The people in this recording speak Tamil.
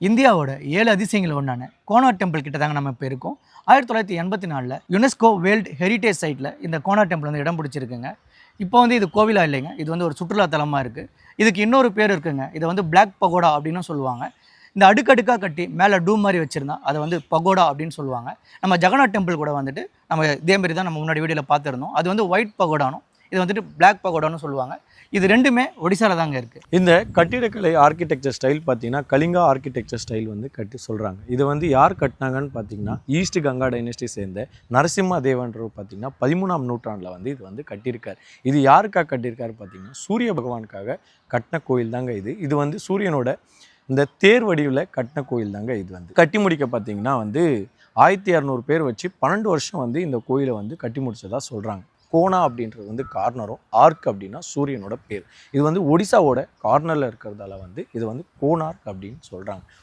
இந்தியாவோட 7 அதிசயங்கள் ஒன்றான கோனார்க் டெம்பிள் கிட்ட தாங்க நம்ம இப்போ இருக்கோம். 1984ல் யுனெஸ்கோ வேர்ல்டு ஹெரிட்டேஜ் சைட்டில் இந்த கோனார்க் டெம்பிள் வந்து இடம் பிடிச்சிருக்குங்க. இப்போ வந்து இது கோவிலா இல்லைங்க, இது வந்து ஒரு சுற்றுலா தலமாக இருக்குது. இதுக்கு இன்னொரு பேர் இருக்குங்க, இதை வந்து பிளாக் பகோடா அப்படின்னு சொல்லுவாங்க. இந்த அடுக்கடுக்காக கட்டி மேலே டூம் மாதிரி வச்சுருந்தா அதை வந்து பகோடா அப்படின்னு சொல்லுவாங்க. நம்ம ஜெகநாத் டெம்பிள் கூட வந்துட்டு நம்ம இதேமாரி தான் நம்ம முன்னாடி வீடியோவில் பார்த்துருந்தோம். அது வந்து ஒயிட் பகோடானும் இது வந்துட்டு பிளாக் பகோடான்னு சொல்லுவாங்க. இது ரெண்டுமே ஒடிசாவில் தாங்க இருக்குது. இந்த கட்டிடக்கலை ஆர்கிடெக்சர் ஸ்டைல் பார்த்தீங்கன்னா கலிங்கா ஆர்கிடெக்சர் ஸ்டைல் வந்து கட்டி சொல்கிறாங்க. இது வந்து யார் கட்டினாங்கன்னு பார்த்தீங்கன்னா ஈஸ்ட் கங்கா டைனஸ்டி சேர்ந்த நரசிம்ம தேவன்றவர் பார்த்தீங்கன்னா 13ஆம் நூற்றாண்டில் வந்து இது வந்து கட்டியிருக்கார். இது யாருக்காக கட்டியிருக்காரு பார்த்தீங்கன்னா சூரிய பகவானுக்காக கட்டின கோயில் தாங்க இது. இது வந்து சூரியனோட இந்த தேர் வடிவில் கட்டின கோயில் தாங்க இது. வந்து கட்டி முடிக்க பார்த்தீங்கன்னா வந்து 1200 பேர் வச்சு 12 வருஷம் வந்து இந்த கோயிலை வந்து கட்டி முடிச்சதா சொல்கிறாங்க. கோனா அப்படின்றது வந்து கார்னரும், ஆர்க் அப்படின்னா சூரியனோட பேர். இது வந்து ஒடிசாவோட கார்னரில் இருக்கிறதால வந்து இது வந்து கோனார்க் அப்படின்னு சொல்கிறாங்க.